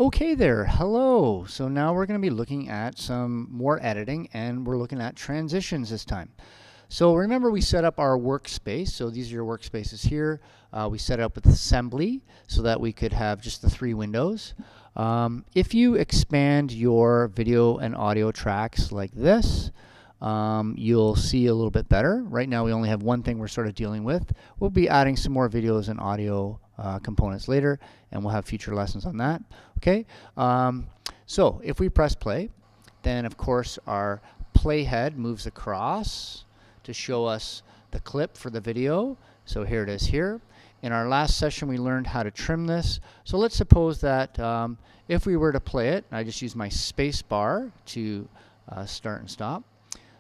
Okay there, hello. So now we're going to be looking at some more editing, and we're looking at transitions this time. So remember, we set up our workspace. So these are your workspaces here. We set it up with assembly so that we could have just the 3 windows. If you expand your video and audio tracks like this, you'll see a little bit better. Right now we only have one thing we're sort of dealing with. We'll be adding some more videos and audio components later, and we'll have future lessons on that. Okay, so if we press play, then of course our playhead moves across to show us the clip for the video. So here it is here. In our last session we learned how to trim this. So let's suppose that if we were to play it, I just use my space bar to start and stop.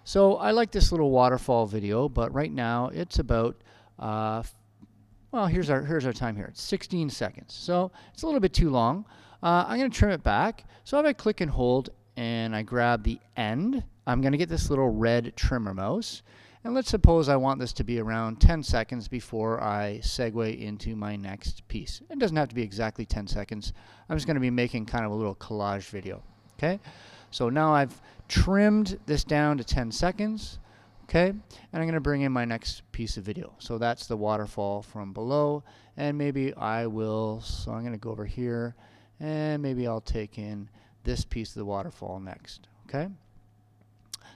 So I like this little waterfall video, but right now it's about well, here's our time here. It's 16 seconds. So it's a little bit too long. I'm going to trim it back. So if I click and hold and I grab the end, I'm going to get this little red trimmer mouse. And let's suppose I want this to be around 10 seconds before I segue into my next piece. It doesn't have to be exactly 10 seconds. I'm just going to be making kind of a little collage video. Okay? So now I've trimmed this down to 10 seconds. Okay, and I'm going to bring in my next piece of video. So that's the waterfall from below, and maybe I will, so I'm going to go over here, and maybe I'll take in this piece of the waterfall next. Okay,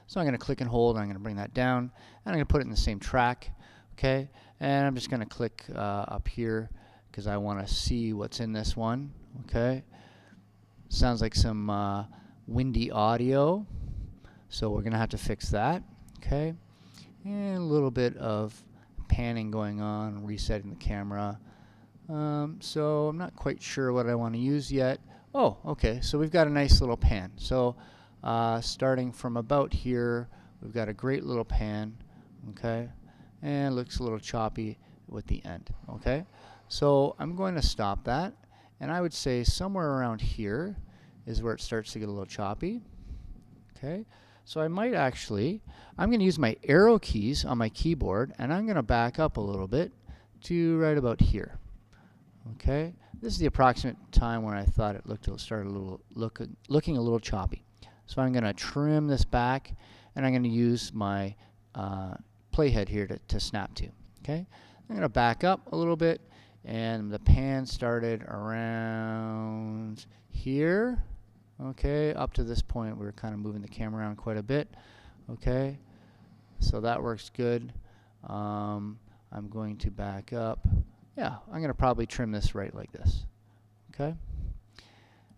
so I'm going to click and hold, and I'm going to bring that down, and I'm going to put it in the same track. Okay, and I'm just going to click up here because I want to see what's in this one. Okay, sounds like some windy audio, so we're going to have to fix that. Okay, and a little bit of panning going on, resetting the camera. So I'm not quite sure what I want to use yet. Oh, okay, so we've got a nice little pan. So starting from about here, we've got a great little pan. Okay, and it looks a little choppy with the end. Okay, so I'm going to stop that, and I would say somewhere around here is where it starts to get a little choppy. Okay. So I might actually, I'm going to use my arrow keys on my keyboard, and I'm going to back up a little bit to right about here. Okay, this is the approximate time when I thought it started looking a little choppy. So I'm going to trim this back, and I'm going to use my playhead here to snap to. Okay, I'm going to back up a little bit, and the pan started around here. Okay, up to this point we're kind of moving the camera around quite a bit. Okay, so that works good. I'm going to back up. Yeah, I'm going to probably trim this right like this. Okay,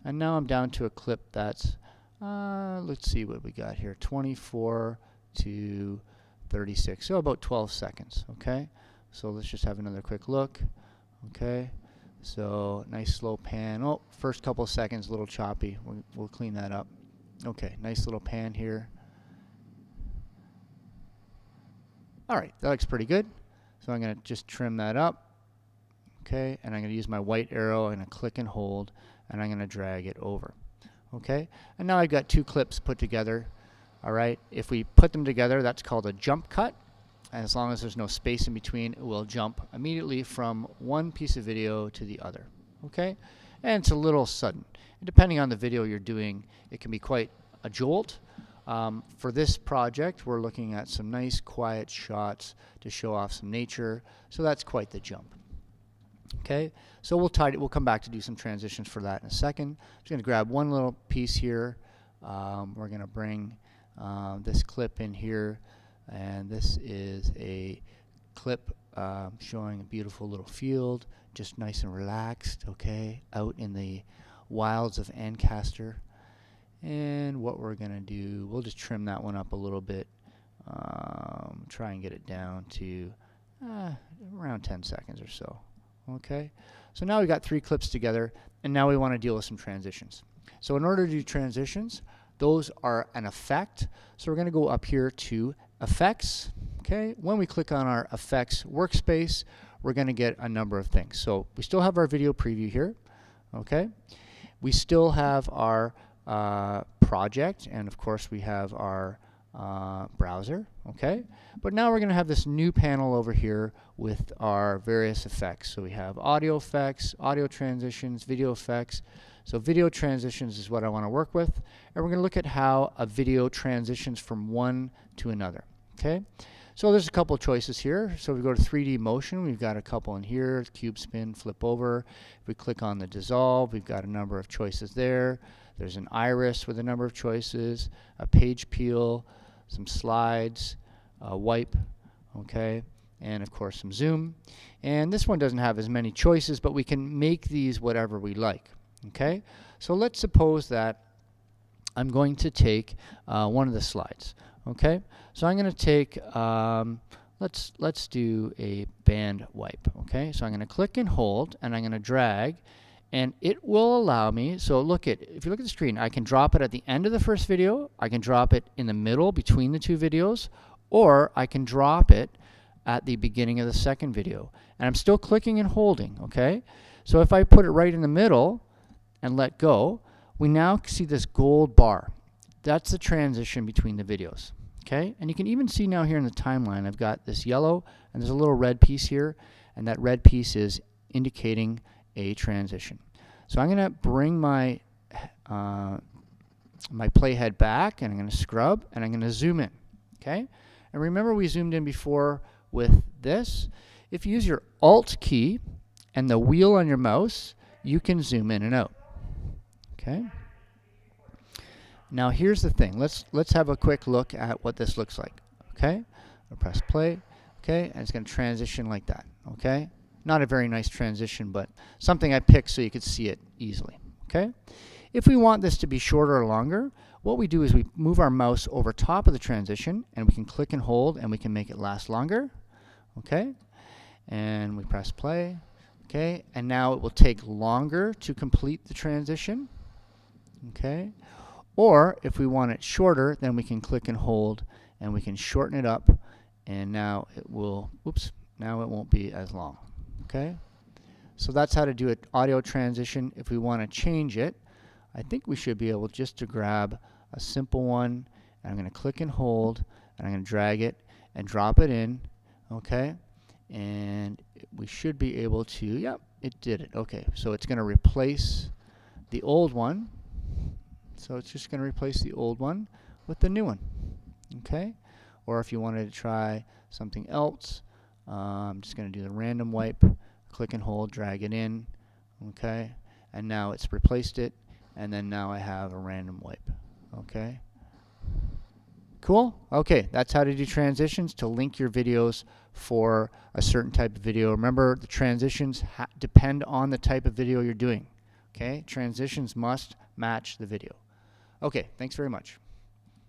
and now I'm down to a clip that's, let's see what we got here, 24 to 36, so about 12 seconds. Okay, so let's just have another quick look. Okay. So nice slow pan. Oh, first couple of seconds a little choppy. We'll clean that up. Okay, nice little pan here. All right, that looks pretty good. So I'm going to just trim that up. Okay, and I'm going to use my white arrow and a click and hold, and I'm going to drag it over. Okay, and now I've got 2 clips put together. All right, if we put them together, that's called a jump cut. And as long as there's no space in between, it will jump immediately from one piece of video to the other. Okay? And it's a little sudden. And depending on the video you're doing, it can be quite a jolt. For this project, we're looking at some nice quiet shots to show off some nature. So that's quite the jump. Okay? So we'll come back to do some transitions for that in a second. I'm just going to grab one little piece here. We're going to bring this clip in here. And this is a clip showing a beautiful little field, just nice and relaxed, okay, out in the wilds of Ancaster. And what we're going to do, we'll just trim that one up a little bit, try and get it down to around 10 seconds or so. Okay, so now we've got 3 clips together, and now we want to deal with some transitions. So in order to do transitions, those are an effect. So we're going to go up here to Effects. Okay, when we click on our Effects workspace, we're going to get a number of things. So we still have our video preview here. Okay, we still have our project, and of course we have our browser, okay? But now we're going to have this new panel over here with our various effects. So we have audio effects, audio transitions, video effects. So video transitions is what I want to work with. And we're going to look at how a video transitions from one to another, okay? So there's a couple of choices here. So we go to 3D motion, we've got a couple in here, cube spin, flip over. If we click on the dissolve, we've got a number of choices there. There's an iris with a number of choices, a page peel, some slides, a wipe, okay, and of course some zoom. And this one doesn't have as many choices, but we can make these whatever we like, okay? So let's suppose that I'm going to take one of the slides, okay? So I'm going to take, let's do a band wipe, okay? So I'm going to click and hold, and I'm going to drag, and it will allow me, so if you look at the screen, I can drop it at the end of the first video, I can drop it in the middle between the two videos, or I can drop it at the beginning of the second video. And I'm still clicking and holding, okay? So if I put it right in the middle and let go, we now see this gold bar. That's the transition between the videos, okay? And you can even see now here in the timeline, I've got this yellow, and there's a little red piece here, and that red piece is indicating a transition. So I'm going to bring my my playhead back, and I'm going to scrub, and I'm going to zoom in, okay? And remember we zoomed in before with this. If you use your Alt key and the wheel on your mouse, you can zoom in and out, okay? Now here's the thing. Let's have a quick look at what this looks like, okay? I'll press play, okay? And it's going to transition like that, okay? Not a very nice transition, but something I picked so you could see it easily, okay? If we want this to be shorter or longer, what we do is we move our mouse over top of the transition, and we can click and hold, and we can make it last longer, okay? And we press play, okay? And now it will take longer to complete the transition, okay? Or if we want it shorter, then we can click and hold, and we can shorten it up, and now it will, oops, now it won't be as long. Okay, so that's how to do an audio transition. If we want to change it, I think we should be able just to grab a simple one, and I'm going to click and hold, and I'm going to drag it and drop it in, okay, and we should be able to, yep, it did it. Okay, so it's going to replace the old one, so it's just going to replace the old one with the new one, okay, or if you wanted to try something else, I'm just going to do the random wipe, click and hold, drag it in, okay, and now it's replaced it, and then now I have a random wipe, okay. Cool? Okay, that's how to do transitions to link your videos for a certain type of video. Remember, the transitions depend on the type of video you're doing, okay. Transitions must match the video. Okay, thanks very much.